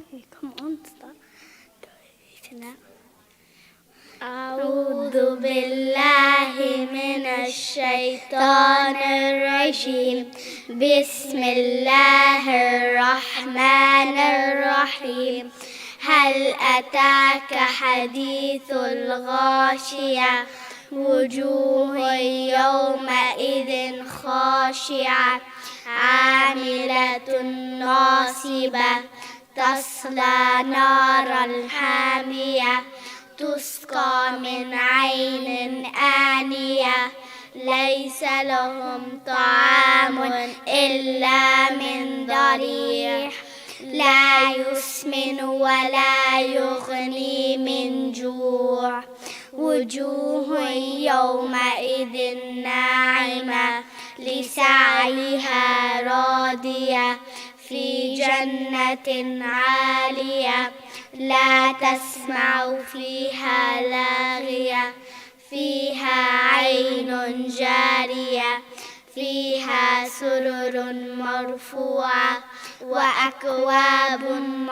Come on, start. أعوذ بالله من الشيطان الرجيم. بسم الله الرحمن الرحيم. هل أتاك حديث الغاشية؟ وجوه يومئذ خاشعة عاملة ناصبة تصلى نارا حامية تسقى من عين آنية ليس لهم طعام إلا من ضريع لا يسمن ولا يغني من جوع وجوه يومئذ ناعمة لسعيها راضية في جنة عالية لا تسمع فيها لاغية فيها عين جارية فيها سرر مرفوعة وأكواب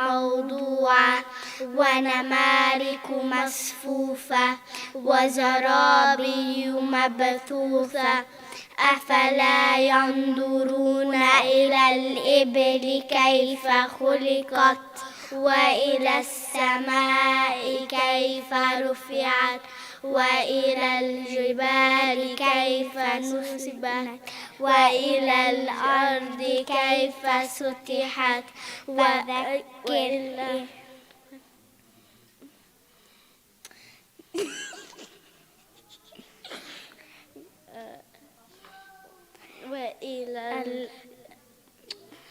موضوعة ونمارق مصفوفة وزرابي مبثوثة أفلا ينظرون إلى الإبل كيف خلقت وإلى السماء كيف رفعت وإلى الجبال كيف نصبت وإلى الأرض كيف سطحت وذكر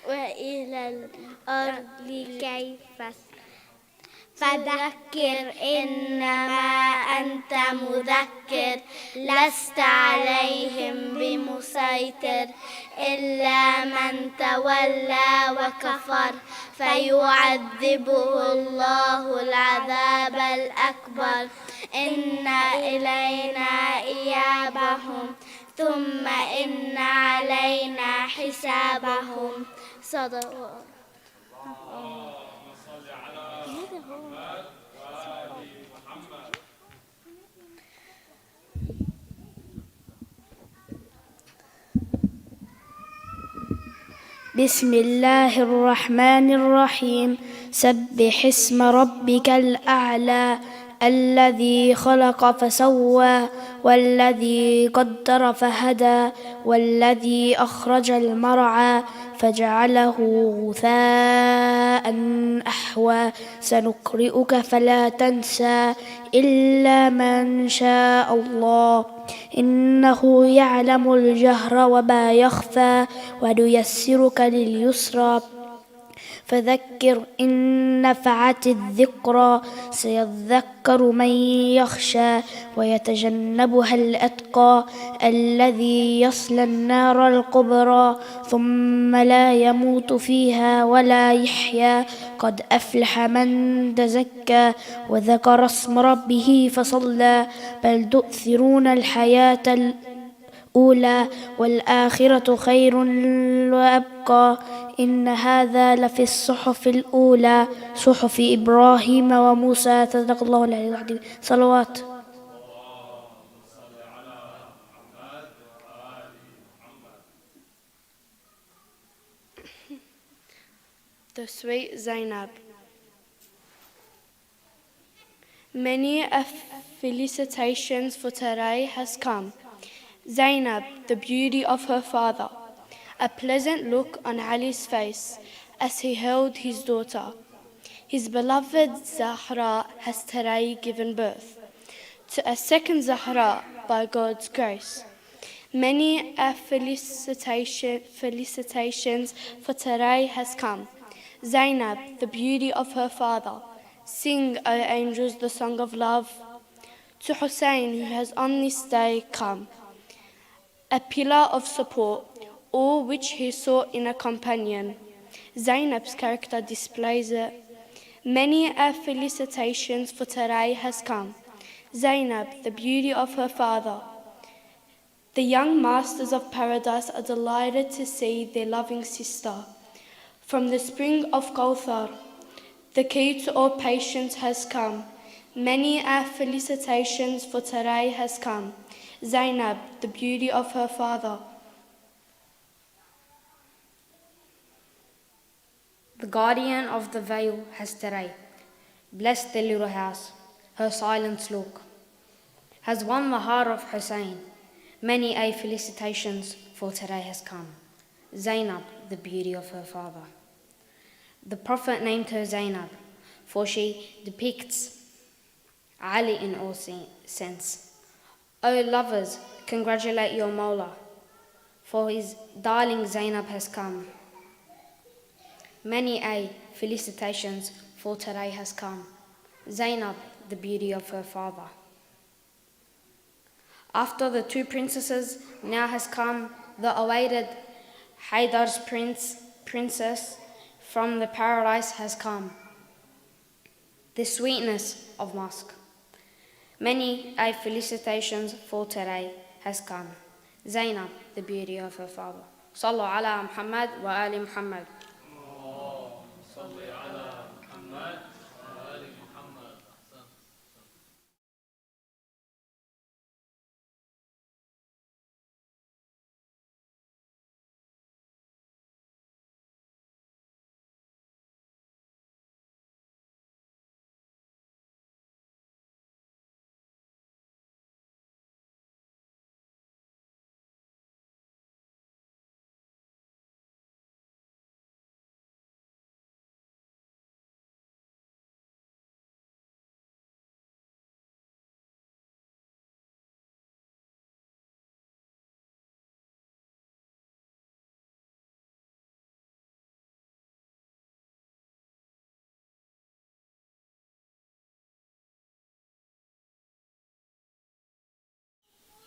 وإلى الأرض كيف فذكر إنما أنت مذكر لست عليهم بمسيطر إلا من تولى وكفر فيعذبه الله العذاب الأكبر إن إلينا إيابهم ثم إن علينا حسابهم. صدق الله. بسم الله الرحمن الرحيم. سبح اسم ربك الأعلى الذي خلق فسوى والذي قدر فهدى والذي أخرج المرعى فجعله غثاء أحوى سنقرئك فلا تنسى إلا من شاء الله إنه يعلم الجهر وما يخفى ونيسرك لليسرى فذكر إن نفعت الذكرى سيذكر من يخشى ويتجنبها الأتقى الذي يصلى النار الكبرى ثم لا يموت فيها ولا يحيا قد أفلح من تزكى وذكر اسم ربه فصلى بل تؤثرون الحياة الأولى والآخرة خير وأبقى إن هذا لفي الصحف الأولى صحف إبراهيم وموسى. صدق الله العلي العظيم. صلوات. The sweet Zainab. Many a felicitations for today has come. Zainab, the beauty of her father. A pleasant look on Ali's face as he held his daughter. His beloved Zahra has today given birth to a second Zahra by God's grace. Many a felicitations for today has come. Zainab, the beauty of her father. Sing, O angels, the song of love. To Hussein, who has on this day come. A pillar of support, all which he sought in a companion. Zainab's character displays it. Many a felicitations for today has come. Zainab, the beauty of her father. The young masters of paradise are delighted to see their loving sister. From the spring of Kawthar, The key to all patience has come. Many our felicitations for today has come. Zainab, the beauty of her father. The guardian of the veil has today blessed the little house, her silence look, has won the heart of Hussein. Many a felicitations for today has come. Zainab, the beauty of her father. The Prophet named her Zainab, for she depicts Ali in all sense. O lovers, congratulate your Mawla, for his darling Zainab has come. Many a felicitations for today has come. Zainab, the beauty of her father. After the two princesses, now has come the awaited Haydar's princess from the paradise has come. The sweetness of Mosque. Many a felicitations for today has come. Zainab, the beauty of her father. Sallu ala Muhammad wa ali Muhammad.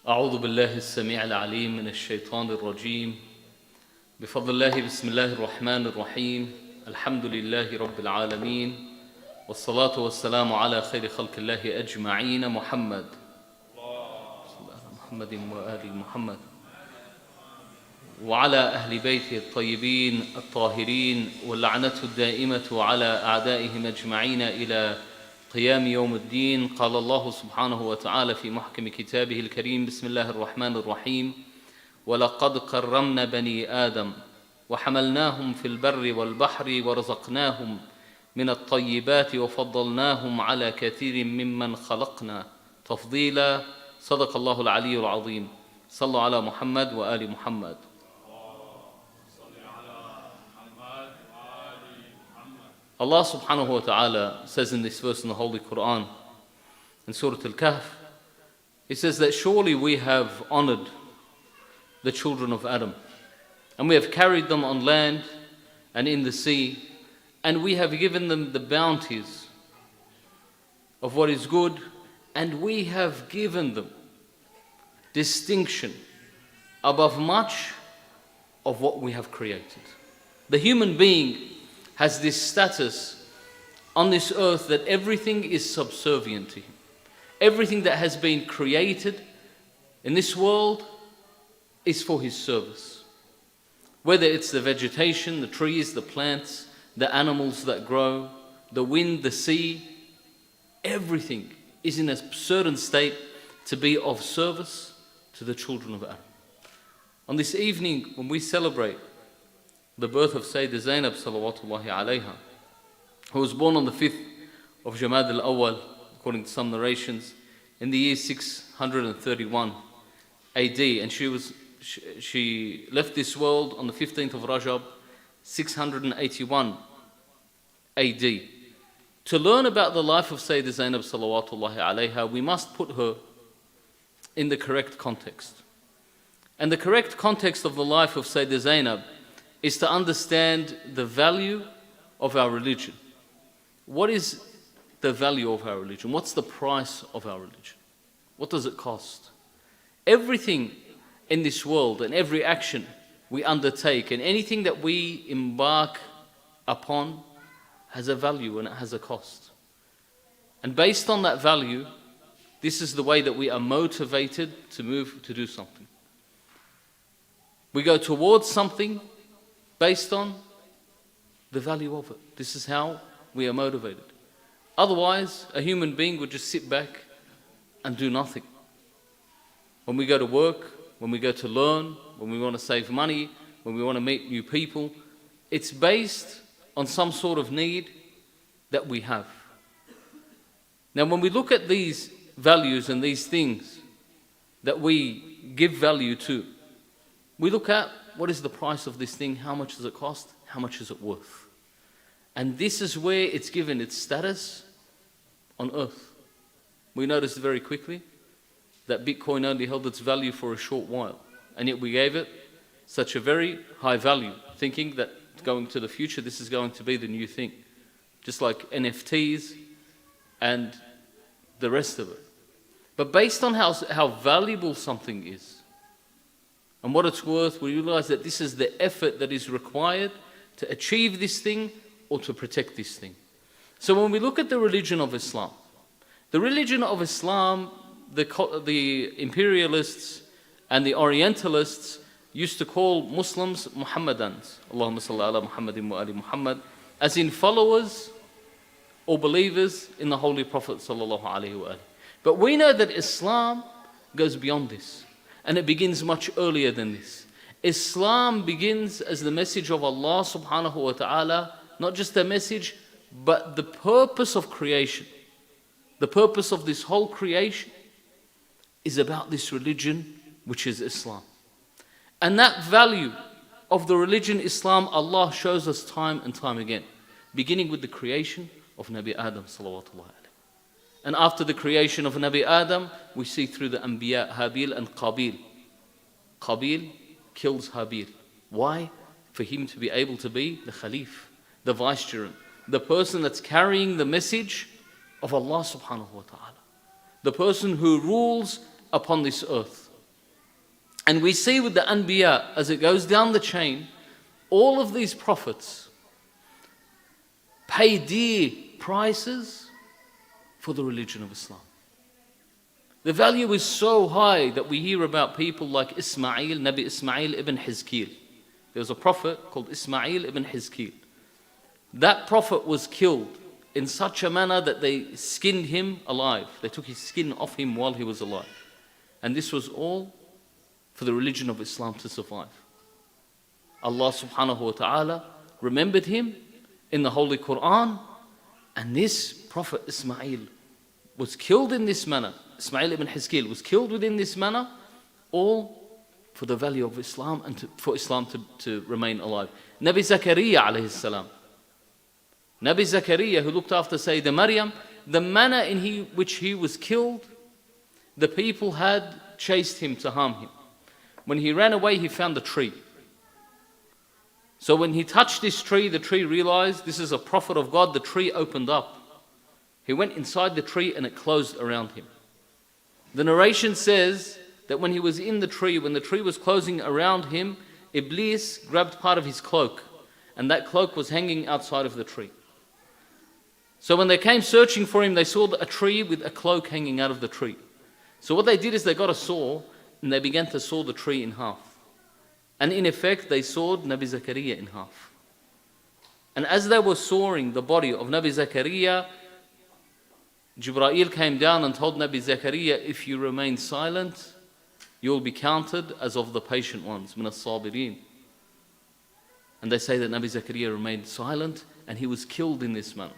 أعوذ بالله السميع العليم من الشيطان الرجيم بفضل الله بسم الله الرحمن الرحيم الحمد لله رب العالمين والصلاة والسلام على خير خلق الله أجمعين محمد وآل محمد وعلى أهل بيته الطيبين الطاهرين واللعنة الدائمة على أعدائهم أجمعين إلى قيام يوم الدين. قال الله سبحانه وتعالى في محكم كتابه الكريم بسم الله الرحمن الرحيم ولقد كرمنا بني آدم وحملناهم في البر والبحر ورزقناهم من الطيبات وفضلناهم على كثير ممن خلقنا تفضيلا. صدق الله العلي العظيم. صلوا على محمد وآل محمد. Allah subhanahu wa ta'ala says in this verse in the Holy Quran, in Surah Al-Kahf, He says that surely we have honored the children of Adam, and we have carried them on land and in the sea, and we have given them the bounties of what is good, and we have given them distinction above much of what we have created. The human being has this status on this earth that everything is subservient to him. Everything that has been created in this world is for his service. Whether it's the vegetation, the trees, the plants, the animals that grow, the wind, the sea, everything is in a certain state to be of service to the children of Adam. On this evening, when we celebrate the birth of Sayyidah Zainab salawatullahi alayha, who was born on the 5th of Jamad al-Awwal, according to some narrations, in the year 631 AD, and she left this world on the 15th of Rajab, 681 AD. To learn about the life of Sayyidah Zainab salawatullahi alayha, we must put her in the correct context. And the correct context of the life of Sayyidah Zainab is to understand the value of our religion. What is the value of our religion? What's the price of our religion? What does it cost? Everything in this world and every action we undertake and anything that we embark upon has a value and it has a cost. And based on that value, this is the way that we are motivated to move to do something. We go towards something based on the value of it. This is how we are motivated. Otherwise, a human being would just sit back and do nothing. When we go to work, when we go to learn, when we want to save money, when we want to meet new people, it's based on some sort of need that we have. Now, when we look at these values and these things that we give value to, we look at what is the price of this thing, how much does it cost, how much is it worth. And this is where it's given its status on earth. We noticed very quickly that Bitcoin only held its value for a short while, and yet we gave it such a very high value, thinking that going to the future, this is going to be the new thing. Just like NFTs and the rest of it. But based on how valuable something is and what it's worth, we realize that this is the effort that is required to achieve this thing or to protect this thing. So when we look at the religion of Islam, the imperialists and the Orientalists used to call Muslims Muhammadans, Allahumma salli ala Muhammadin wa ali Muhammad, as in followers or believers in the Holy Prophet sallallahu alaihi wasallam. But we know that Islam goes beyond this, and it begins much earlier than this. Islam begins as the message of Allah subhanahu wa ta'ala, not just a message, but the purpose of creation. The purpose of this whole creation is about this religion, which is Islam. And that value of the religion Islam, Allah shows us time and time again, beginning with the creation of Nabi Adam salawatullah alayhi. And after the creation of Nabi Adam, we see through the Anbiya, Habil and Qabil. Qabil kills Habil. Why? For him to be able to be the Khalif, the vicegerent, the person that's carrying the message of Allah subhanahu wa ta'ala, the person who rules upon this earth. And we see with the Anbiya, as it goes down the chain, all of these prophets pay dear prices for the religion of Islam. The value is so high that we hear about people like Ismail, Nabi Ismail ibn Hizkil. There was a prophet called Ismail ibn Hizkil. That prophet was killed in such a manner that they skinned him alive. They took his skin off him while he was alive. And this was all for the religion of Islam to survive. Allah subhanahu wa ta'ala remembered him in the Holy Quran, and this prophet Ismail was killed in this manner. Ismail ibn Hizkil was killed within this manner, all for the value of Islam and for Islam to remain alive. Nabi Zakaria alayhi salam. Nabi Zakaria, who looked after Sayyidah Maryam, the manner in which he was killed, the people had chased him to harm him. When he ran away, he found a tree. So when he touched this tree, the tree realized this is a prophet of God. The tree opened up. He went inside the tree and it closed around him. The narration says that when he was in the tree, when the tree was closing around him, Iblis grabbed part of his cloak, and that cloak was hanging outside of the tree. So when they came searching for him, they saw a tree with a cloak hanging out of the tree. So what they did is they got a saw and they began to saw the tree in half. And in effect, they sawed Nabi Zakaria in half. And as they were sawing the body of Nabi Zakaria, Jibreel came down and told Nabi Zakaria, if you remain silent, you'll be counted as of the patient ones, min as-sabirin. And they say that Nabi Zakaria remained silent and he was killed in this manner.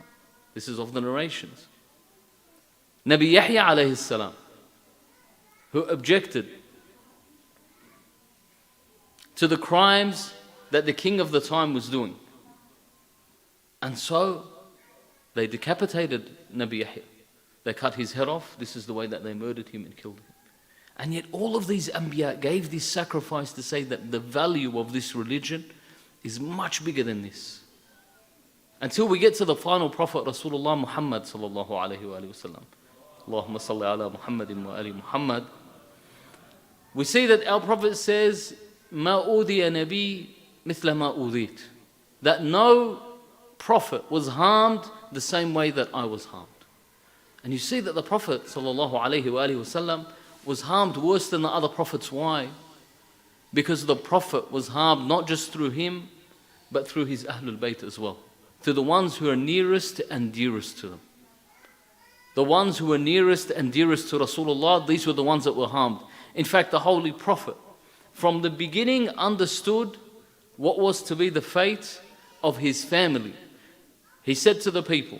This is of the narrations. Nabi Yahya alayhi salam, who objected to the crimes that the king of the time was doing. And so they decapitated Nabi Yahya. They cut his head off. This is the way that they murdered him and killed him. And yet all of these Anbiya gave this sacrifice to say that the value of this religion is much bigger than this. Until we get to the final prophet, Rasulullah Muhammad sallallahu alayhi wa sallam. Allahumma salli ala Muhammadin wa ali Muhammad. We see that our prophet says, Ma udiya nabi mithla ma udit. That no prophet was harmed the same way that I was harmed. And you see that the Prophet sallallahu alayhi wa sallam was harmed worse than the other prophets. Why? Because the Prophet was harmed not just through him, but through his Ahlul Bayt as well. to the ones who are nearest and dearest to them. The ones who were nearest and dearest to Rasulullah, these were the ones that were harmed. In fact, the Holy Prophet, from the beginning, understood what was to be the fate of his family. He said to the people,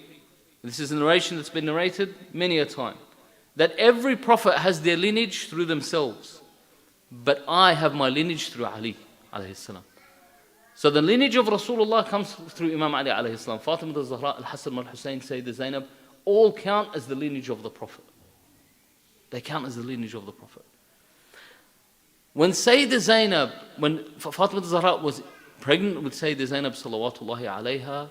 this is a narration that's been narrated many a time, that every prophet has their lineage through themselves, but I have my lineage through Ali alayhi salam. So the lineage of Rasulullah comes through Imam Ali alayhi salam. Fatima al-Zahra, al-Hassan, al-Hussein, Sayyidah Zainab, all count as the lineage of the Prophet. They count as the lineage of the Prophet. When Sayyidah Zainab, when Fatima al-Zahra was pregnant with Sayyidah Zainab salawatullahi alayha,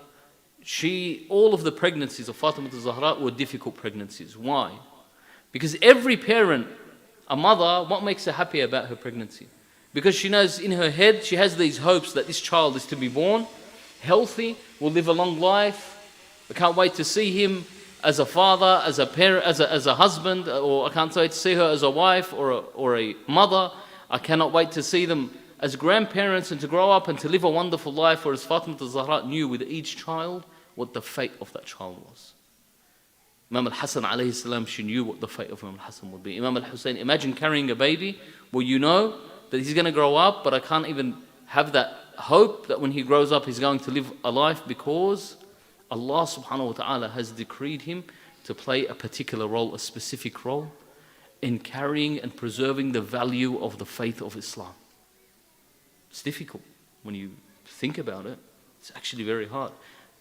all of the pregnancies of Fatima al-Zahra were difficult pregnancies. Why? Because every parent, a mother, what makes her happy about her pregnancy? Because she knows in her head, she has these hopes that this child is to be born, healthy, will live a long life. I can't wait to see him as a father, as a parent, as a husband, or I can't wait to see her as a wife or a mother. I cannot wait to see them as grandparents and to grow up and to live a wonderful life. Whereas Fatima al-Zahra knew with each child what the fate of that child was. Imam al-Hassan alayhi salam, she knew what the fate of Imam al-Hassan would be. Imam al-Hussein, imagine carrying a baby where you know that he's going to grow up, but I can't even have that hope that when he grows up he's going to live a life, because Allah subhanahu wa ta'ala has decreed him to play a particular role, a specific role in carrying and preserving the value of the faith of Islam. It's difficult when you think about it. It's actually very hard.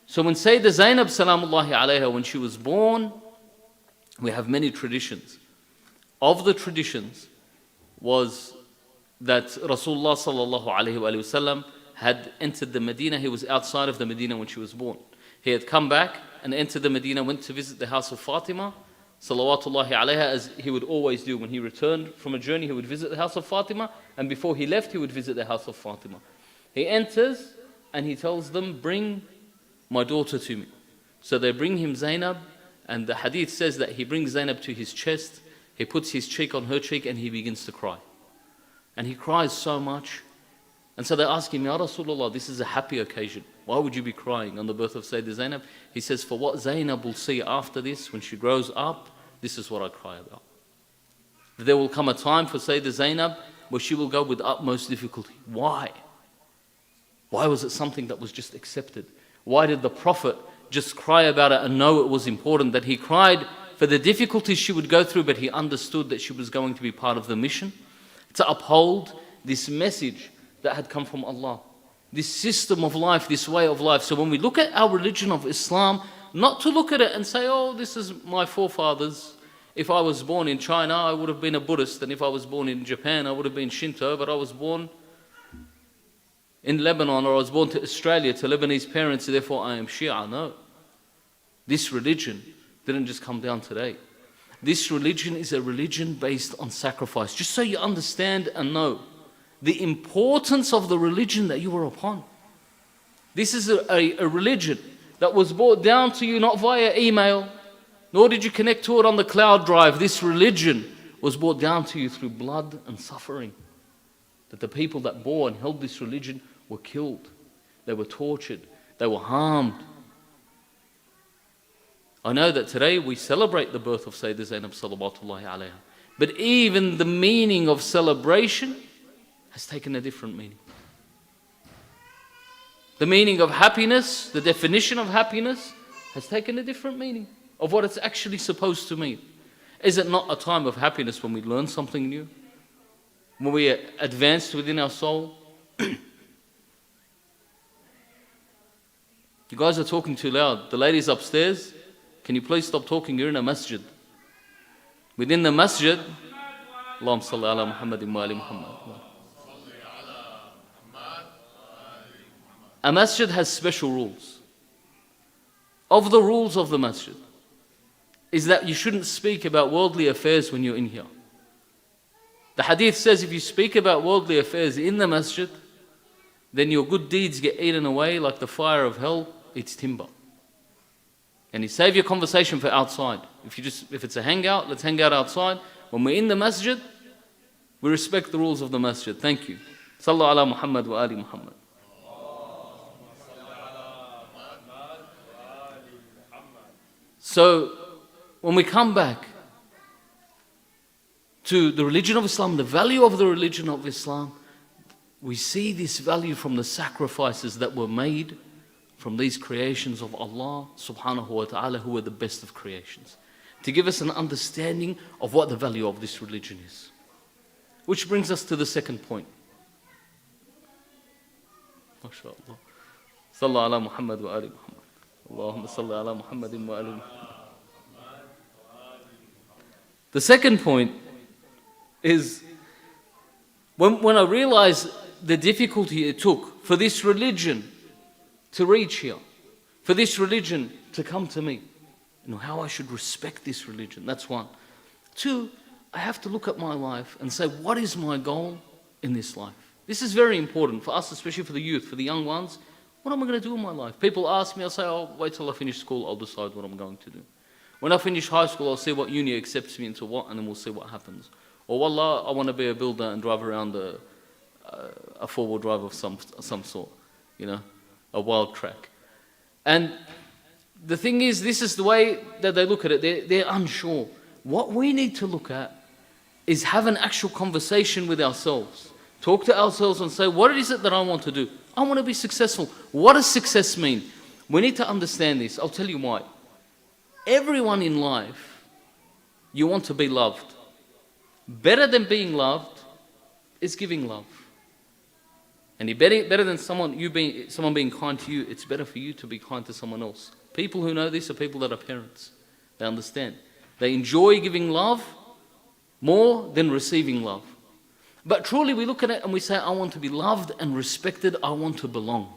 So when Sayyidah Zainab salamullahi alayha, when she was born, we have many traditions. Of the traditions was that Rasulullah sallallahu alayhi wa sallam had entered the Medina. He was outside of the Medina when she was born. He had come back and entered the Medina, went to visit the house of Fatima salawatullahi alayha, as he would always do. When he returned from a journey, he would visit the house of Fatima, and before he left, he would visit the house of Fatima. He enters and he tells them, bring my daughter to me. So they bring him Zainab, and the hadith says that he brings Zainab to his chest, he puts his cheek on her cheek, and he begins to cry. And he cries so much. And so they ask him, Ya Rasulullah, this is a happy occasion. Why would you be crying on the birth of Sayyidah Zainab? He says, for what Zainab will see after this, when she grows up, this is what I cry about. There will come a time for Sayyidah Zainab where she will go with utmost difficulty. Why? Why was it something that was just accepted? Why did the Prophet just cry about it and know it was important? That he cried for the difficulties she would go through, but he understood that she was going to be part of the mission to uphold this message that had come from Allah, this system of life, this way of life. So when we look at our religion of Islam, not to look at it and say, oh, this is my forefathers. If I was born in China, I would have been a Buddhist, and if I was born in Japan, I would have been Shinto, but I was born in Lebanon, or I was born to Australia, to Lebanese parents, so therefore I am Shia. No. This religion didn't just come down today. This religion is a religion based on sacrifice. Just so you understand and know the importance of the religion that you were upon. This is a religion that was brought down to you not via email, nor did you connect to it on the cloud drive. This religion was brought down to you through blood and suffering. That the people that bore and held this religion were killed. They were tortured. They were harmed. I know that today we celebrate the birth of Sayyidah Zainab salawatullahi alayha. But even the meaning of celebration has taken a different meaning. The meaning of happiness, the definition of happiness, has taken a different meaning of what it's actually supposed to mean. Is it not a time of happiness when we learn something new? When we advance within our soul? You guys are talking too loud. The ladies upstairs, can you please stop talking? You're in a masjid. Within the masjid, Allahumma salli ala Muhammadin wa ali Muhammad. A masjid has special rules. Of the rules of the masjid is that you shouldn't speak about worldly affairs when you're in here. The hadith says if you speak about worldly affairs in the masjid, then your good deeds get eaten away like the fire of hell eats timber. And you save your conversation for outside. If it's a hangout, let's hang out outside. When we're in the masjid, we respect the rules of the masjid. Thank you. Sallu ala Muhammad wa ali Muhammad. So when we come back to the religion of Islam, the value of the religion of Islam, we see this value from the sacrifices that were made from these creations of Allah subhanahu wa ta'ala, who are the best of creations, to give us an understanding of what the value of this religion is. Which brings us to the second point. MashaAllah. Sallallahu ala Muhammad wa ali Muhammad. Allahumma salli ala Muhammadin wa ali Muhammad. The second point is when I realized the difficulty it took for this religion to reach here, for this religion to come to me, how I should respect this religion. That's one. Two, I have to look at my life and say, what is my goal in this life? This is very important for us, especially for the youth, for the young ones. What am I going to do in my life? People ask me, I'll say, oh, wait till I finish school, I'll decide what I'm going to do. When I finish high school, I'll see what uni accepts me into what, and then we'll see what happens. Or, wallah, I want to be a builder and drive around a four-wheel drive of some sort, a wild track. And the thing is, this is the way that they look at it. They're unsure. What we need to look at is have an actual conversation with ourselves. Talk to ourselves and say, what is it that I want to do? I want to be successful. What does success mean? We need to understand this. I'll tell you why. Everyone in life, you want to be loved. Better than being loved is giving love. And better than someone being kind to you, it's better for you to be kind to someone else. People who know this are people that are parents. They understand. They enjoy giving love more than receiving love. But truly we look at it and we say, I want to be loved and respected. I want to belong.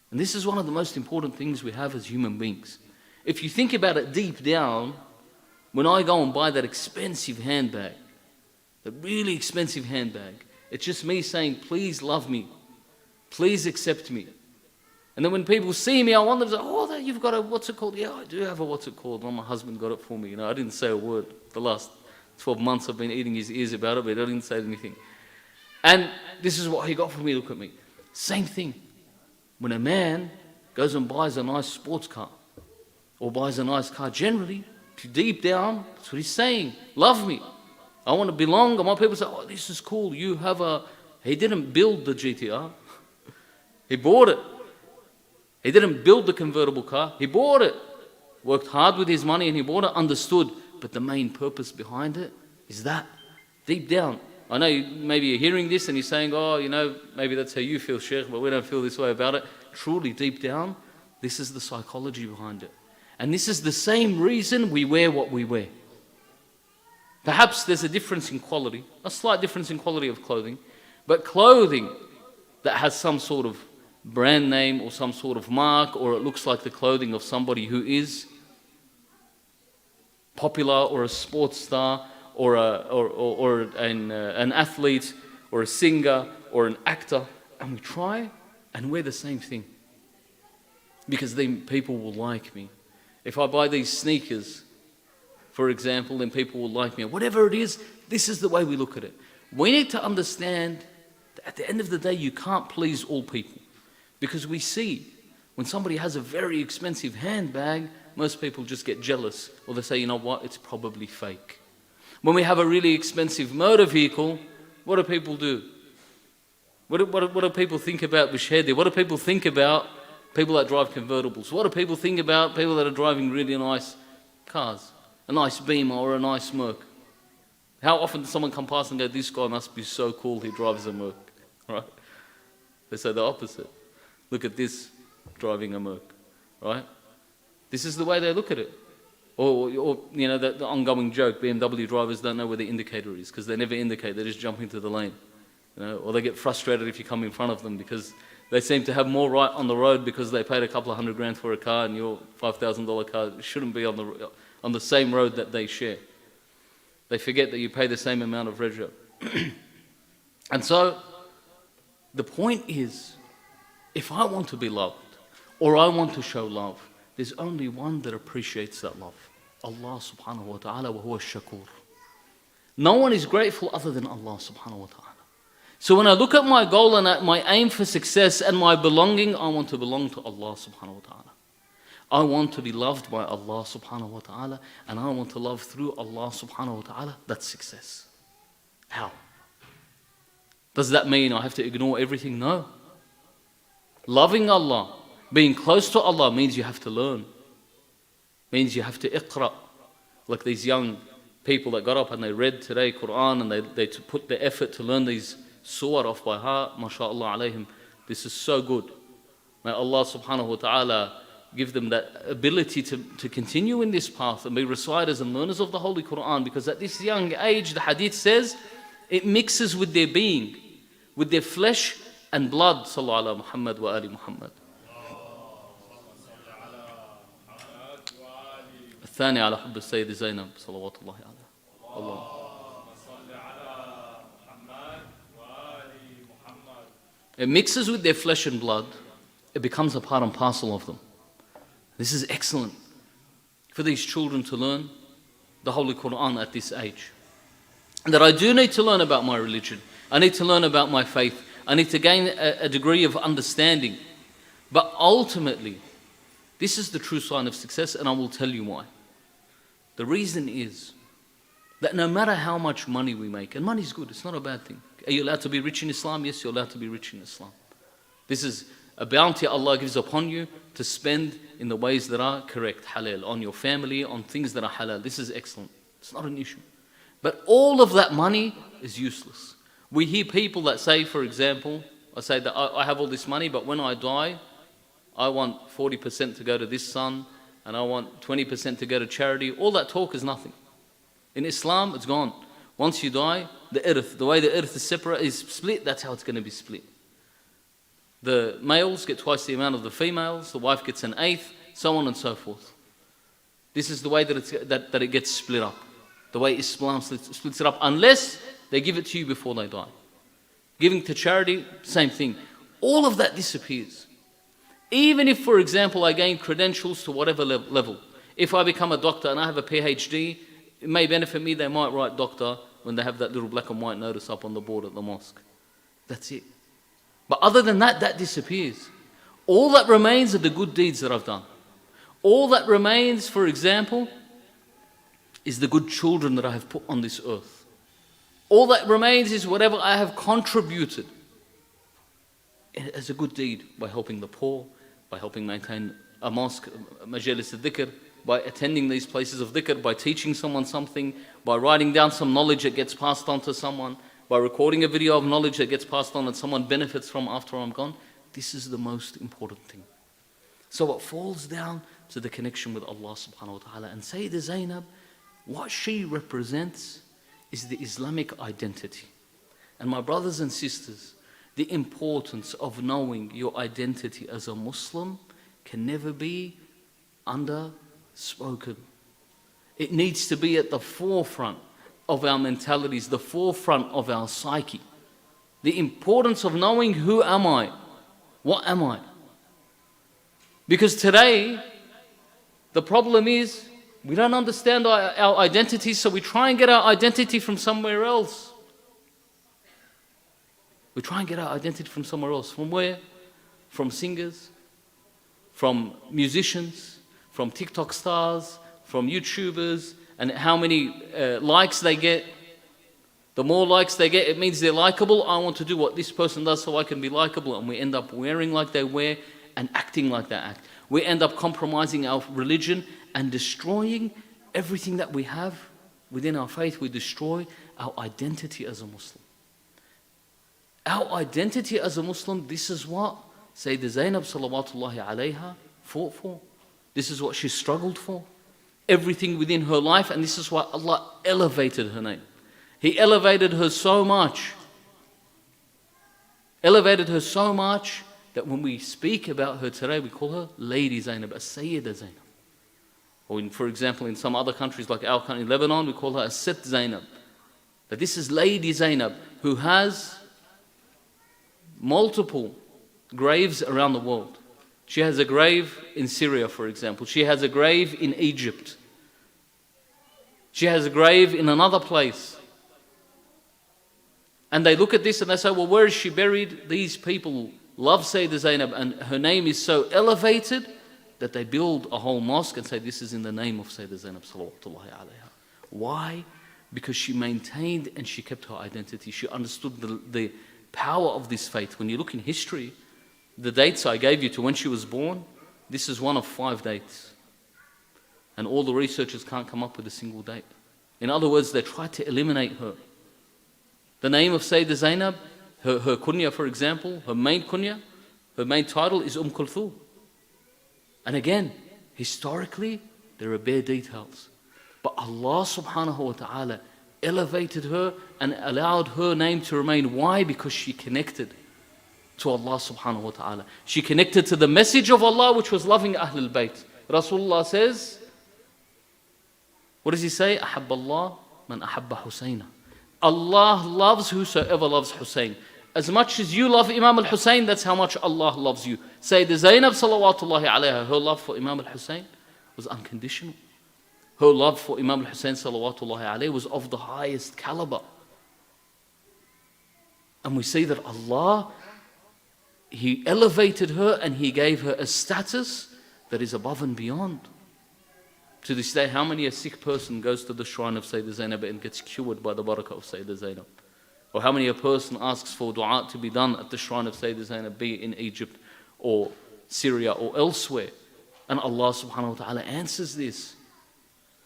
And this is one of the most important things we have as human beings. If you think about it deep down, when I go and buy that expensive handbag, that really expensive handbag, it's just me saying, please love me. Please accept me. And then when people see me, I want them to say, oh, you've got a, what's it called? Yeah, I do have a what's it called. Well, my husband got it for me. I didn't say a word. The last 12 months I've been eating his ears about it, but I didn't say anything. And this is what he got for me. Look at me. Same thing. When a man goes and buys a nice sports car or buys a nice car, generally, deep down, that's what he's saying. Love me. I want to belong. I want people to say, oh, this is cool. You have a... He didn't build the GTR. He bought it. He didn't build the convertible car. He bought it. Worked hard with his money and he bought it, understood. But the main purpose behind it is that. Deep down. I know maybe you're hearing this and you're saying, oh, maybe that's how you feel, Sheikh, but we don't feel this way about it. Truly, deep down, this is the psychology behind it. And this is the same reason we wear what we wear. Perhaps there's a difference in quality, a slight difference in quality of clothing, but clothing that has some sort of brand name or some sort of mark, or it looks like the clothing of somebody who is popular or a sports star or an athlete or a singer or an actor, and we try and wear the same thing because then people will like me. If I buy these sneakers, for example, then people will like me. Whatever it is, this is the way we look at it. We need to understand that at the end of the day, you can't please all people. Because we see when somebody has a very expensive handbag, most people just get jealous. Or they say, you know what, it's probably fake. When we have a really expensive motor vehicle, what do people do? What do people think about Mehdi? What do people think about people that drive convertibles? What do people think about people that are driving really nice cars? A nice Beamer or a nice Merc. How often does someone come past and go, this guy must be so cool, he drives a Merc, right? They say the opposite. Look at this, driving a Merc, right? This is the way they look at it. Or the ongoing joke, BMW drivers don't know where the indicator is because they never indicate, they just jump into the lane. Or they get frustrated if you come in front of them because they seem to have more right on the road because they paid a couple of $100,000 for a car and your $5,000 car shouldn't be on the same road that they share. They forget that you pay the same amount of reg. And so, the point is, if I want to be loved, or I want to show love, there's only one that appreciates that love. Allah subhanahu wa ta'ala wa huwa shakur. No one is grateful other than Allah subhanahu wa ta'ala. So when I look at my goal and at my aim for success and my belonging, I want to belong to Allah subhanahu wa ta'ala. I want to be loved by Allah subhanahu wa ta'ala, and I want to love through Allah subhanahu wa ta'ala. That's success. How? Does that mean I have to ignore everything? No. Loving Allah, being close to Allah means you have to learn. Means you have to iqra. Like these young people that got up and they read today Quran and they put the effort to learn these surah off by heart. MashaAllah alayhim. This is so good. May Allah subhanahu wa ta'ala give them that ability to continue in this path and be reciters and learners of the Holy Quran, because at this young age, the hadith says, it mixes with their being, with their flesh and blood. Sallallahu ala Muhammad wa ali Muhammad. الثاني على حب السيدة زينب صلوات الله عليها. الله. It mixes with their flesh and blood. It becomes a part and parcel of them. This is excellent for these children to learn the Holy Quran at this age. And that I do need to learn about my religion. I need to learn about my faith. I need to gain a degree of understanding. But ultimately, this is the true sign of success, and I will tell you why. The reason is that no matter how much money we make, and money is good, it's not a bad thing. Are you allowed to be rich in Islam? Yes, you're allowed to be rich in Islam. This is a bounty Allah gives upon you to spend in the ways that are correct, halal, on your family, on things that are halal. This is excellent. It's not an issue. But all of that money is useless. We hear people that say, for example, I say that I have all this money, but when I die, I want 40% to go to this son, and I want 20% to go to charity. All that talk is nothing. In Islam, it's gone. Once you die, the earth, the way the earth is separate, is split, that's how it's going to be split. The males get twice the amount of the females, the wife gets an eighth, so on and so forth. This is the way that it gets split up. The way Islam splits it up, unless they give it to you before they die. Giving to charity, same thing. All of that disappears. Even if, for example, I gain credentials to whatever level. If I become a doctor and I have a PhD, it may benefit me, they might write doctor when they have that little black and white notice up on the board at the mosque. That's it. But other than that, that disappears. All that remains are the good deeds that I've done. All that remains, for example, is the good children that I have put on this earth. All that remains is whatever I have contributed as a good deed, by helping the poor, by helping maintain a mosque, majalis al-dhikr, by attending these places of dhikr, by teaching someone something, by writing down some knowledge that gets passed on to someone, by recording a video of knowledge that gets passed on and someone benefits from after I'm gone. This is the most important thing. So it falls down to the connection with Allah subhanahu wa ta'ala. And Sayyidah Zainab, what she represents is the Islamic identity. And my brothers and sisters, the importance of knowing your identity as a Muslim can never be underspoken. It needs to be at the forefront of our mentalities, the forefront of our psyche. The importance of knowing, who am I? What am I? Because today, the problem is, we don't understand our identity, so we try and get our identity from somewhere else. We try and get our identity from somewhere else. From where? From singers, from musicians, from TikTok stars, from YouTubers, and how many likes they get. The more likes they get, it means they're likable. I want to do what this person does so I can be likable, and we end up wearing like they wear and acting like they act. We end up compromising our religion and destroying everything that we have within our faith. We destroy our identity as a Muslim. Our identity as a Muslim, this is what Sayyidah Zainab salawatullahi alayha fought for. This is what she struggled for. Everything within her life, and this is why Allah elevated her name. He elevated her so much. Elevated her so much that when we speak about her today, we call her Lady Zainab, as Sayyidah Zainab. Or for example, in some other countries like our country, Lebanon, we call her as Set Zainab. That this is Lady Zainab, who has multiple graves around the world. She has a grave in Syria, for example. She has a grave in Egypt. She has a grave in another place. And they look at this and they say, well, where is she buried? These people love Sayyidah Zainab, and her name is so elevated that they build a whole mosque and say this is in the name of Sayyidah Zainab salawatullahi alayha. Why? Because she maintained and she kept her identity. She understood the power of this faith. When you look in history, the dates I gave you to when she was born, this is one of 5 dates. And all the researchers can't come up with a single date. In other words, they tried to eliminate her. The name of Sayyidah Zainab, her kunya, for example, her main kunya, her main title is Kulthum. And again, historically, there are bare details. But Allah subhanahu wa ta'ala elevated her and allowed her name to remain. Why? Because she connected to Allah subhanahu wa ta'ala. She connected to the message of Allah, which was loving Ahlul Bayt. Rasulullah says, what does he say? أحب الله من أحب حسين. Allah loves whosoever loves Hussein. As much as you love Imam al-Hussein, that's how much Allah loves you. Sayyidah Zainab salawatullahi alayha, her love for Imam al-Hussein was unconditional. Her love for Imam al-Hussein salawatullahi alayhi was of the highest caliber. And we see that Allah, He elevated her and He gave her a status that is above and beyond. To this day, how many a sick person goes to the shrine of Sayyidah Zainab and gets cured by the barakah of Sayyidah Zainab? Or how many a person asks for dua to be done at the shrine of Sayyidah Zainab, be it in Egypt or Syria or elsewhere? And Allah subhanahu wa ta'ala answers this.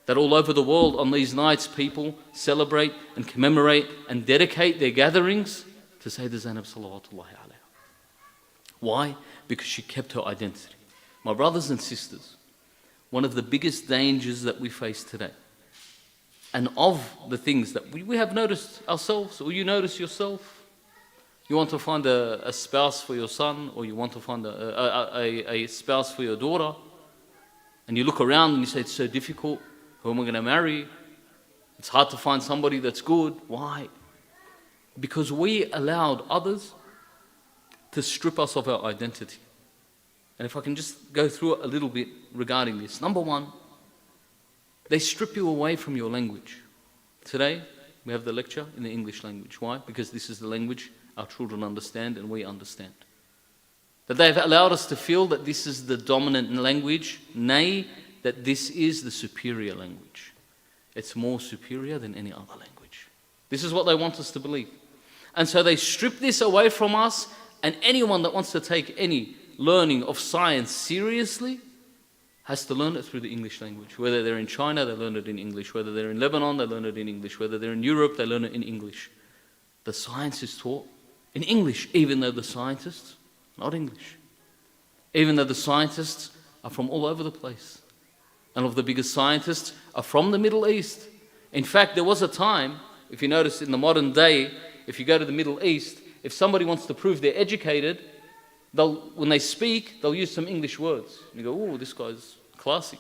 That all over the world on these nights people celebrate and commemorate and dedicate their gatherings to Sayyidah Zainab salawatullahi alayha. Why? Because she kept her identity. My brothers and sisters, one of the biggest dangers that we face today, and of the things that we have noticed ourselves, or you notice yourself, you want to find a spouse for your son, or you want to find a spouse for your daughter, and you look around and you say, it's so difficult, who am I going to marry? It's hard to find somebody that's good. Why? Because we allowed others to strip us of our identity. And if I can just go through a little bit regarding this. Number one, they strip you away from your language. Today, we have the lecture in the English language. Why? Because this is the language our children understand and we understand. That they've allowed us to feel that this is the dominant language, nay, that this is the superior language. It's more superior than any other language. This is what they want us to believe. And so they strip this away from us, and anyone that wants to take any learning of science seriously has to learn it through the English language. Whether they're in China, they learn it in English. Whether they're in Lebanon, they learn it in English. Whether they're in Europe, they learn it in English. The science is taught in English, even though the scientists are not English. Even though the scientists are from all over the place. And of the biggest scientists are from the Middle East. In fact, there was a time, if you notice in the modern day, if you go to the Middle East, if somebody wants to prove they're educated, when they speak, they'll use some English words. You go, oh, this guy's classy.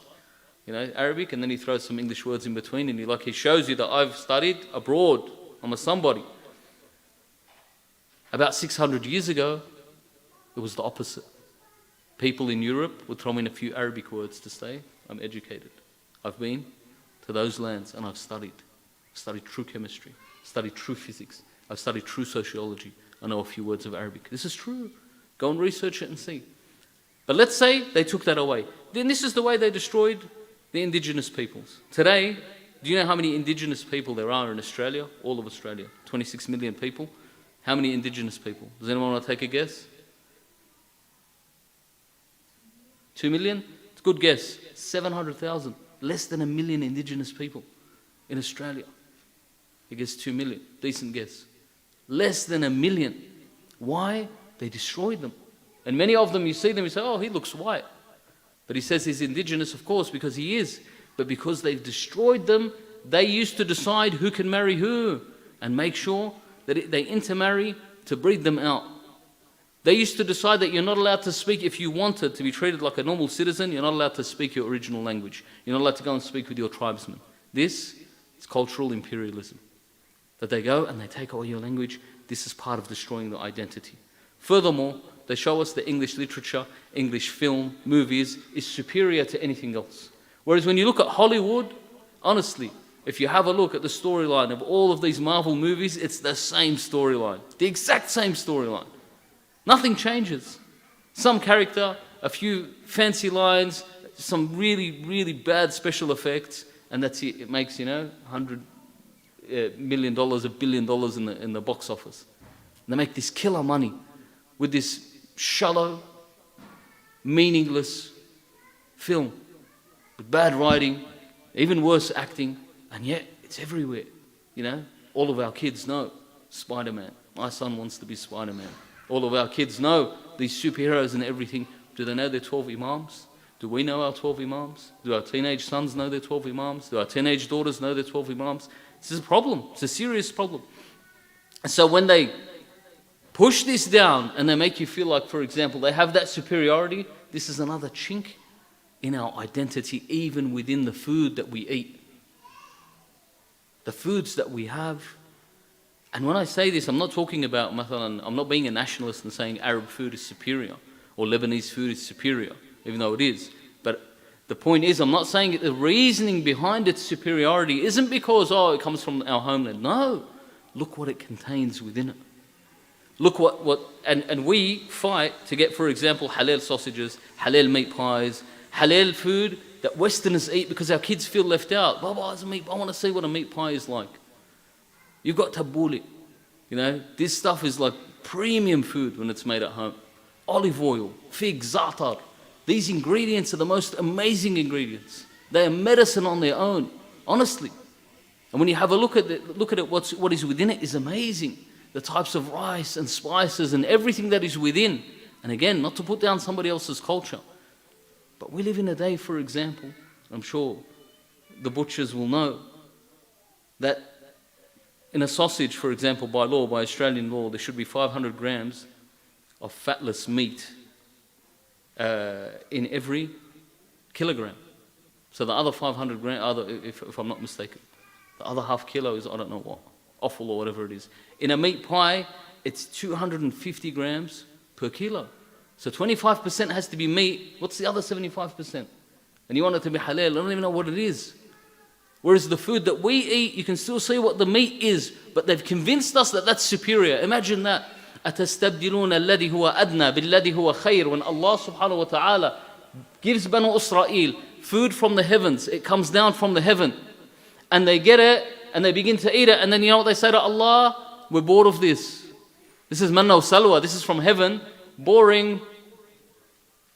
You know, Arabic, and then he throws some English words in between, and he shows you that I've studied abroad. I'm a somebody. About 600 years ago, it was the opposite. People in Europe would throw in a few Arabic words to say, I'm educated. I've been to those lands and I've studied. I've studied true chemistry, studied true physics, I've studied true sociology. I know a few words of Arabic. This is true. Go and research it and see. But let's say they took that away. Then this is the way they destroyed the indigenous peoples. Today, do you know how many indigenous people there are in Australia? All of Australia. 26 million people. How many indigenous people? Does anyone want to take a guess? 2 million? It's a good guess. 700,000. Less than 1 million indigenous people in Australia. I guess 2 million. Decent guess. Less than 1 million. Why? They destroyed them. And many of them, you see them, you say, oh, he looks white. But he says he's indigenous, of course, because he is. But because they've destroyed them, they used to decide who can marry who and make sure that they intermarry to breed them out. They used to decide that you're not allowed to speak, if you wanted to be treated like a normal citizen, you're not allowed to speak your original language. You're not allowed to go and speak with your tribesmen. This is cultural imperialism. That they go and they take away your language. This is part of destroying the identity. Furthermore, they show us that English literature, English film, movies is superior to anything else. Whereas when you look at Hollywood, honestly, if you have a look at the storyline of all of these Marvel movies, it's the same storyline. The exact same storyline. Nothing changes. Some character a few fancy lines, some really, really bad special effects, and that's it. It makes, $100 million, $1 billion in the box office. And they make this killer money with this shallow, meaningless film with bad writing, even worse acting, and yet it's everywhere. All of our kids know Spider-Man. My son wants to be Spider-Man. All of our kids know these superheroes and everything. Do they know their 12 imams? Do we know our 12 imams? Do our teenage sons know their 12 imams? Do our teenage daughters know their 12 imams? This is a problem. It's a serious problem. And so when they push this down and they make you feel like, for example, they have that superiority, this is another chink in our identity, even within the food that we eat. The foods that we have. And when I say this, I'm not talking about, I'm not being a nationalist and saying Arab food is superior or Lebanese food is superior, even though it is. But the point is, I'm not saying the reasoning behind its superiority isn't because, it comes from our homeland. No, look what it contains within it. Look and we fight to get, for example, halal sausages, halal meat pies, halal food that Westerners eat because our kids feel left out. Baba, I want to see what a meat pie is like. You've got tabbouleh. This stuff is like premium food when it's made at home. Olive oil, fig, za'atar. These ingredients are the most amazing ingredients. They are medicine on their own, honestly. And when you have a look at it, what is within it is amazing. The types of rice and spices and everything that is within. And again, not to put down somebody else's culture, but we live in a day, for example, I'm sure the butchers will know, that in a sausage, for example, by Australian law, there should be 500 grams of fatless meat in every kilogram. So the other 500 grams, if I'm not mistaken, the other half kilo is, I don't know what, offal or whatever it is. In a meat pie, it's 250 grams per kilo. So 25% has to be meat. What's the other 75%? And you want it to be halal, I don't even know what it is. Whereas the food that we eat, you can still see what the meat is, but they've convinced us that that's superior. Imagine that. أَتَسْتَبْدِلُونَ الَّذِي هُوَ أَدْنَى بِالَّذِي هُوَ خَيْرٌ. When Allah subhanahu wa ta'ala gives Banu Israel food from the heavens, it comes down from the heaven, and they get it, and they begin to eat it, and then you know what they say to Allah? We're bored of this. This is manna wa salwa, this is from heaven, boring.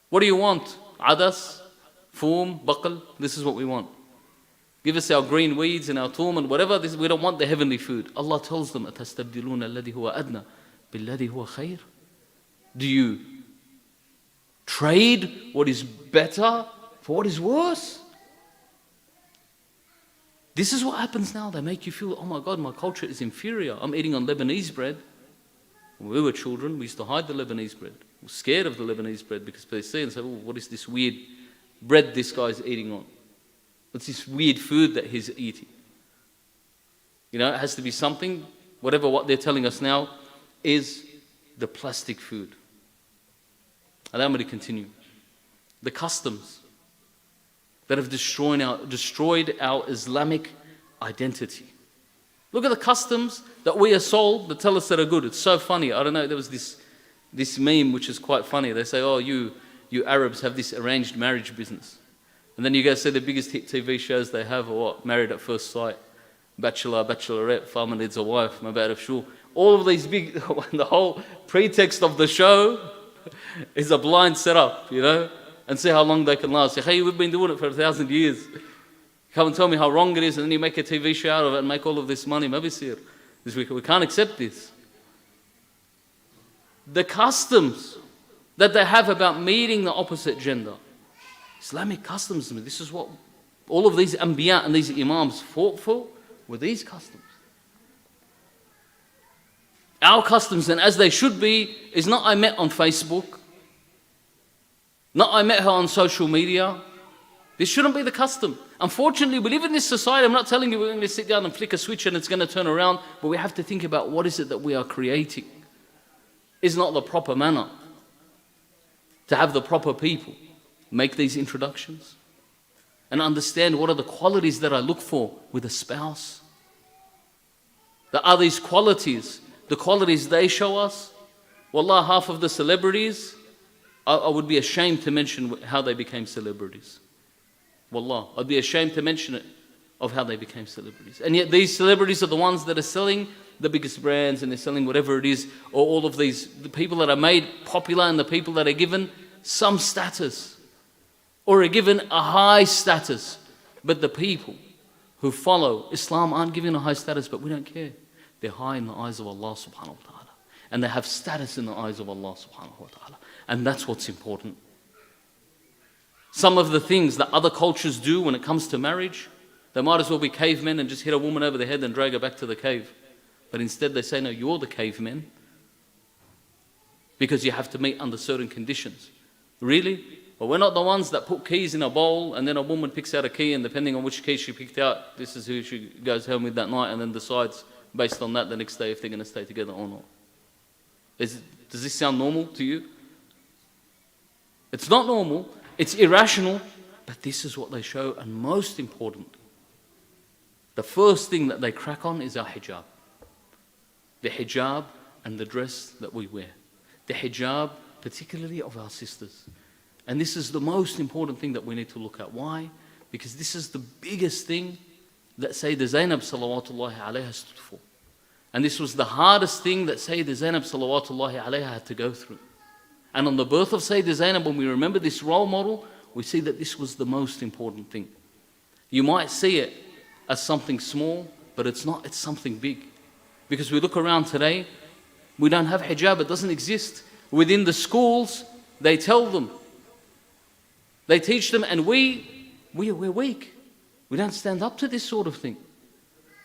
What do you want? Adas, foom, baqal, this is what we want. Give us our green weeds and our toom and whatever, we don't want the heavenly food. Allah tells them, أَتَسْتَبْدِلُونَ الَّذِي هُوَ أَدْنَى بِالَّذِي هُوَ خَيْرٌ. Do you trade what is better for what is worse? This is what happens now. They make you feel, oh my God, my culture is inferior. I'm eating on Lebanese bread. When we were children, we used to hide the Lebanese bread. We were scared of the Lebanese bread because they see and say, oh, what is this weird bread this guy's eating on? What's this weird food that he's eating? It has to be something, whatever what they're telling us now is the plastic food. Allow me to continue. The customs that have destroyed our Islamic identity. Look at the customs that we are sold that tell us that are good. It's so funny. I don't know, there was this meme which is quite funny. They say, oh, you Arabs have this arranged marriage business. And then you go see the biggest hit TV shows they have are what? Married at First Sight, Bachelor, Bachelorette, Farmer Needs a Wife, Mabad of Shul. All of these big, the whole pretext of the show is a blind setup, and see how long they can last. Say, hey, we've been doing it for 1,000 years. Come and tell me how wrong it is, and then you make a TV show out of it and make all of this money. Maybe sir, we can't accept this. The customs that they have about meeting the opposite gender, Islamic customs, this is what all of these Anbiya and these Imams fought for, were these customs. Our customs, and as they should be, is not I met on Facebook, not I met her on social media. This shouldn't be the custom. Unfortunately, we live in this society. I'm not telling you we're going to sit down and flick a switch and it's going to turn around, but we have to think about what is it that we are creating. Is not the proper manner to have the proper people make these introductions and understand what are the qualities that I look for with a spouse. That are these qualities, the qualities they show us. Wallah, half of the celebrities I would be ashamed to mention how they became celebrities. Wallah, I'd be ashamed to mention it, of how they became celebrities. And yet these celebrities are the ones that are selling the biggest brands, and they're selling whatever it is, or all of these, the people that are made popular and the people that are given some status, or are given a high status. But the people who follow Islam aren't given a high status, but we don't care. They're high in the eyes of Allah subhanahu wa ta'ala. And they have status in the eyes of Allah subhanahu wa ta'ala. And that's what's important. Some of the things that other cultures do when it comes to marriage, they might as well be cavemen and just hit a woman over the head and drag her back to the cave. But instead they say, no, you're the cavemen, because you have to meet under certain conditions. Really? Well, we're not the ones that put keys in a bowl and then a woman picks out a key, and depending on which key she picked out, this is who she goes home with that night, and then decides based on that the next day if they're going to stay together or not. Does this sound normal to you? It's not normal, it's irrational, but this is what they show. And most important, the first thing that they crack on is our hijab. The hijab and the dress that we wear. The hijab, particularly of our sisters. And this is the most important thing that we need to look at. Why? Because this is the biggest thing that Sayyidah Zainab salawatullahi alayha stood for. And this was the hardest thing that Sayyidah Zainab salawatullahi alayha had to go through. And on the birth of Sayyidah Zainab, when we remember this role model, we see that this was the most important thing. You might see it as something small, but it's not, it's something big. Because we look around today, we don't have hijab, it doesn't exist. Within the schools, they tell them, they teach them, and we're weak. We don't stand up to this sort of thing.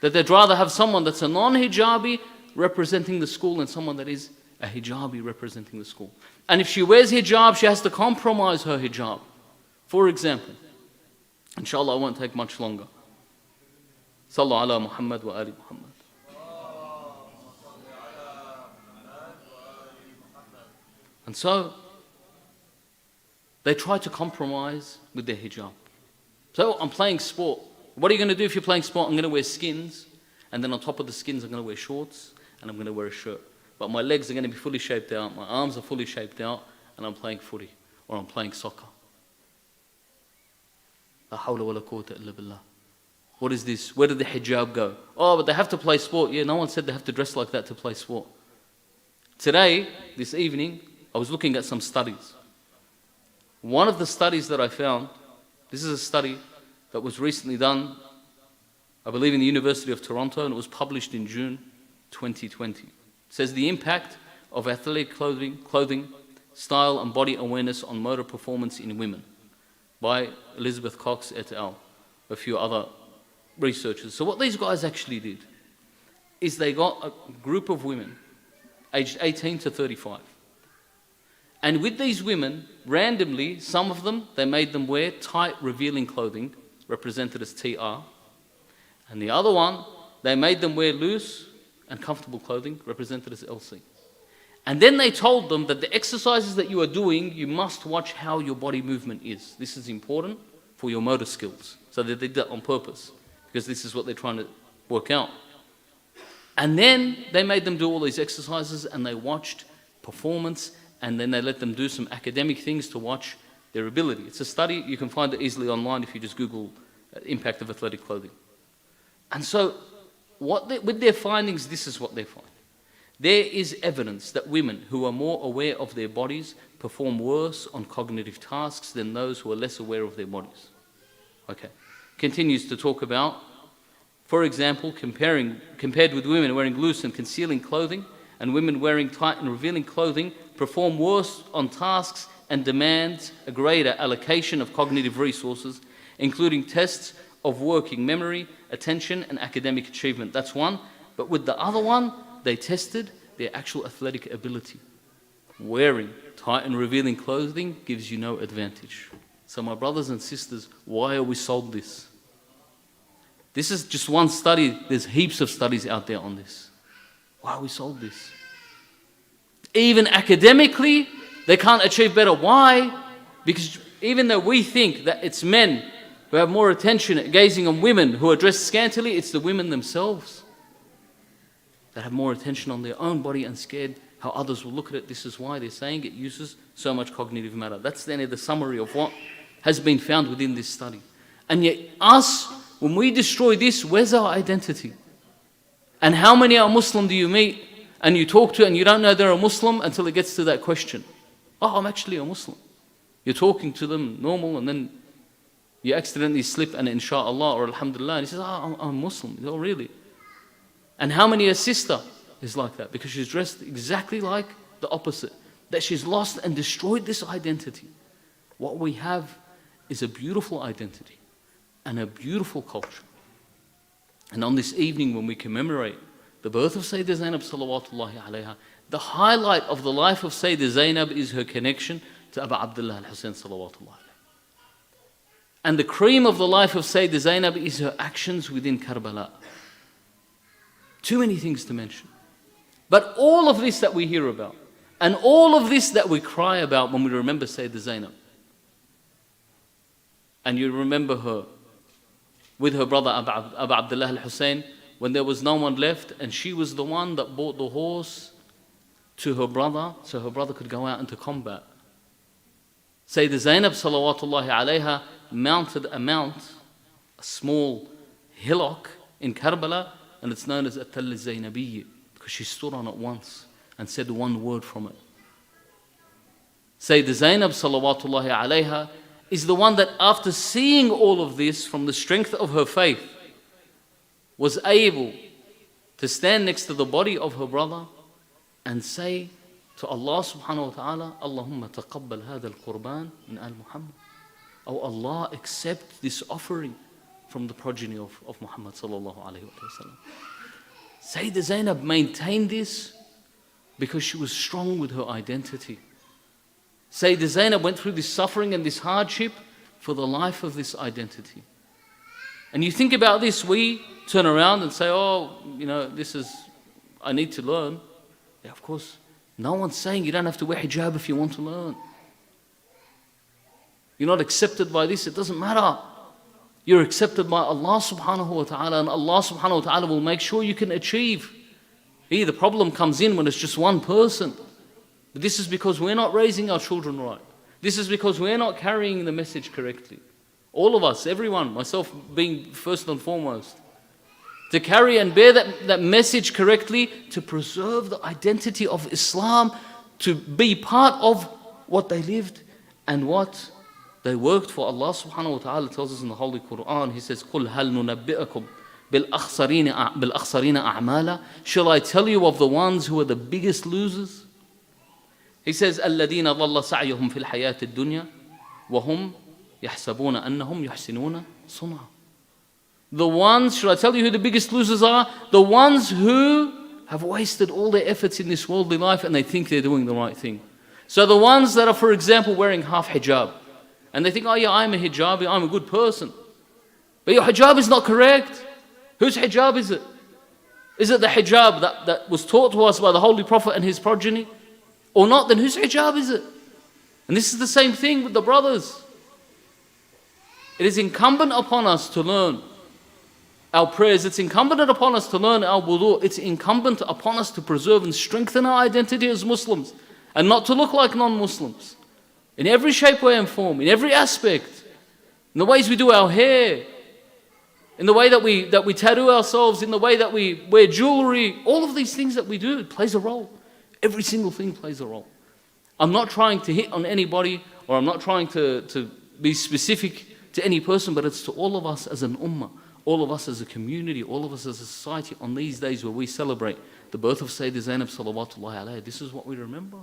That they'd rather have someone that's a non-hijabi representing the school than someone that is a hijabi representing the school. And if she wears hijab, she has to compromise her hijab. For example, inshallah, I won't take much longer. Sallu ala Muhammad wa ali Muhammad. And so, they try to compromise with their hijab. So, I'm playing sport. What are you going to do if you're playing sport? I'm going to wear skins, and then on top of the skins, I'm going to wear shorts, and I'm going to wear a shirt. But my legs are going to be fully shaped out, my arms are fully shaped out, and I'm playing footy, or I'm playing soccer. La hawla wa la quwwata illa billah. What is this? Where did the hijab go? Oh, but they have to play sport. Yeah, no one said they have to dress like that to play sport. Today, this evening, I was looking at some studies. One of the studies that I found, this is a study that was recently done, I believe in the University of Toronto, and it was published in June 2020. It says the impact of athletic clothing, style and body awareness on motor performance in women by Elizabeth Cox et al., a few other researchers. So what these guys actually did is they got a group of women aged 18 to 35. And with these women, randomly, some of them, they made them wear tight, revealing clothing, represented as TR. And the other one, they made them wear loose and comfortable clothing, represented as LC. And then they told them that the exercises that you are doing, you must watch how your body movement is. This is important for your motor skills. So they did that on purpose, because this is what they're trying to work out. And then they made them do all these exercises, and they watched performance, and then they let them do some academic things to watch their ability. It's a study, you can find it easily online if you just Google impact of athletic clothing. And so, with their findings, this is what they find. There is evidence that women who are more aware of their bodies perform worse on cognitive tasks than those who are less aware of their bodies. Okay. Continues to talk about, for example, compared with women wearing loose and concealing clothing, and women wearing tight and revealing clothing perform worse on tasks and demands a greater allocation of cognitive resources, including tests of working memory, attention, and academic achievement. That's one. But with the other one, they tested their actual athletic ability. Wearing tight and revealing clothing gives you no advantage. So my brothers and sisters, why are we sold this? This is just one study. There's heaps of studies out there on this. Why are we sold this? Even academically, they can't achieve better. Why? Because even though we think that it's men who have more attention at gazing on women who are dressed scantily, it's the women themselves that have more attention on their own body and scared how others will look at it. This is why they're saying it uses so much cognitive matter. That's then the summary of what has been found within this study. And yet us, when we destroy this, where's our identity? And how many are Muslim do you meet and you talk to and you don't know they're a Muslim until it gets to that question? Oh, I'm actually a Muslim. You're talking to them normal and then you accidentally slip and inshallah or alhamdulillah, and he says, oh, I'm Muslim. Oh, really? And how many a sister is like that? Because she's dressed exactly like the opposite. That she's lost and destroyed this identity. What we have is a beautiful identity and a beautiful culture. And on this evening when we commemorate the birth of Sayyidah Zainab salawatullahi alayha, the highlight of the life of Sayyidah Zainab is her connection to Abu Abdullah al-Hussein salawatullahi alayhi. And the cream of the life of Sayyidah Zainab is her actions within Karbala. Too many things to mention. But all of this that we hear about, and all of this that we cry about when we remember Sayyidah Zainab, and you remember her with her brother Abu Abdullah al-Hussein, when there was no one left, and she was the one that brought the horse to her brother, so her brother could go out into combat. Sayyidah Zainab salawatullahi alayha mounted a small hillock in Karbala, and it's known as At-Tall al-Zainabiyya, because she stood on it once and said one word from it. Sayyidah Zainab salawatullahi alayha is the one that after seeing all of this from the strength of her faith was able to stand next to the body of her brother and say to Allah subhanahu wa ta'ala, Allahumma taqabbal hadha al-qurban min al-Muhammad. Oh Allah, accept this offering from the progeny of Muhammad sallallahu alayhi wa sallam. Sayyidah Zainab maintained this because she was strong with her identity. Sayyidah Zainab went through this suffering and this hardship for the life of this identity. And you think about this, we turn around and say, oh, I need to learn. Yeah, of course, no one's saying you don't have to wear hijab if you want to learn. You're not accepted by this, it doesn't matter. You're accepted by Allah subhanahu wa ta'ala, and Allah subhanahu wa ta'ala will make sure you can achieve. The problem comes in when it's just one person. But this is because we're not raising our children right. This is because we're not carrying the message correctly. All of us, everyone, myself being first and foremost, to carry and bear that message correctly, to preserve the identity of Islam, to be part of what they lived and what they worked for. Allah subhanahu wa ta'ala tells us in the Holy Quran, He says, قُلْ هَلْ نُنَبِّئَكُمْ بِالْأَخْسَرِينَ أَعْمَالًا. Shall I tell you of the ones who are the biggest losers? He says, الَّذِينَ ضَلَّ سَعْيُهُمْ فِي الْحَيَاةِ الدُّنْيَا وَهُمْ يَحْسَبُونَ أَنَّهُمْ يُحْسِنُونَ صُنْعًا. The ones, should I tell you who the biggest losers are? The ones who have wasted all their efforts in this worldly life and they think they're doing the right thing. So the ones that are, for example, wearing half hijab, and they think, oh yeah, I'm a hijabi, I'm a good person. But your hijab is not correct. Whose hijab is it? Is it the hijab that was taught to us by the Holy Prophet and his progeny? Or not? Then whose hijab is it? And this is the same thing with the brothers. It is incumbent upon us to learn our prayers. It's incumbent upon us to learn our wudu. It's incumbent upon us to preserve and strengthen our identity as Muslims and not to look like non-Muslims. In every shape, way and form, in every aspect. In the ways we do our hair, in the way that we tattoo ourselves, in the way that we wear jewelry, all of these things that we do, it plays a role. Every single thing plays a role. I'm not trying to hit on anybody, or I'm not trying to be specific to any person, but it's to all of us as an ummah, all of us as a community, all of us as a society on these days where we celebrate the birth of Sayyidah Zainab salawatullahi alayha. This is what we remember.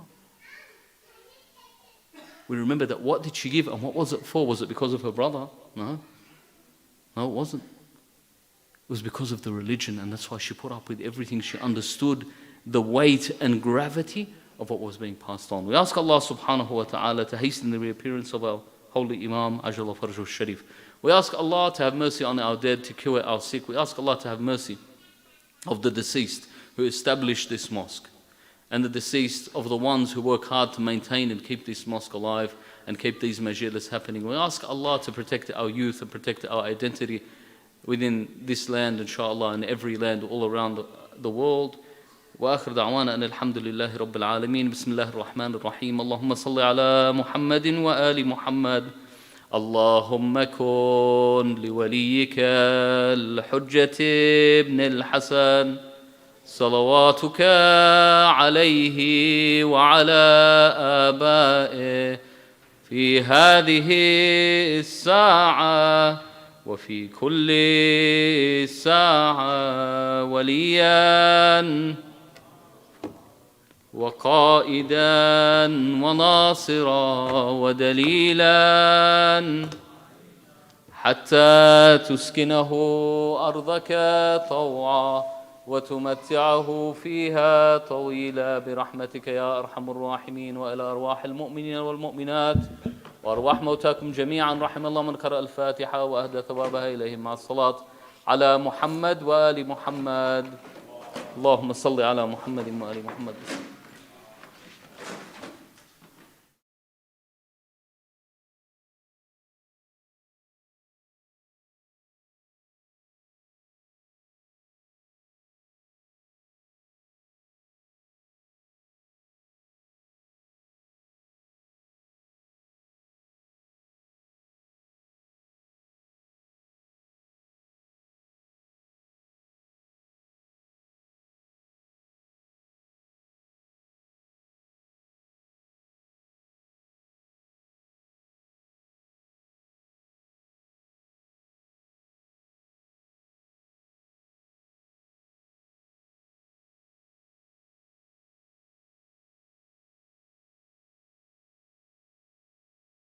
We remember that what did she give and what was it for? Was it because of her brother? No. No, it wasn't. It was because of the religion, and that's why she put up with everything. She understood the weight and gravity of what was being passed on. We ask Allah subhanahu wa ta'ala to hasten the reappearance of our holy Imam, Ajala Farjul Sharif. We ask Allah to have mercy on our dead, to cure our sick. We ask Allah to have mercy of the deceased who established this mosque, and the deceased of the ones who work hard to maintain and keep this mosque alive and keep these majlis happening. We ask Allah to protect our youth and protect our identity within this land, inshallah, and every land all around the world. وآخر دعوانا أن الحمد لله رب العالمين. بسم الله الرحمن الرحيم. اللهم صل على محمد وآل محمد. اللهم كن لوليك الحجة ابن الحسن صلواتك عليه وعلى آبائه في هذه الساعة وفي كل ساعة وليا وقائدا وناصرا ودليلا حتى تسكنه أرضك طوعا وتمتعه فيها طويلا برحمتك يا أرحم الراحمين. وإلى أرواح المؤمنين والمؤمنات وأرواح موتاكم جميعا رحم الله من قرأ الفاتحة وأهدى ثوابها إليهم مع الصلاة على محمد وآل محمد. اللهم صل على محمد وآل محمد.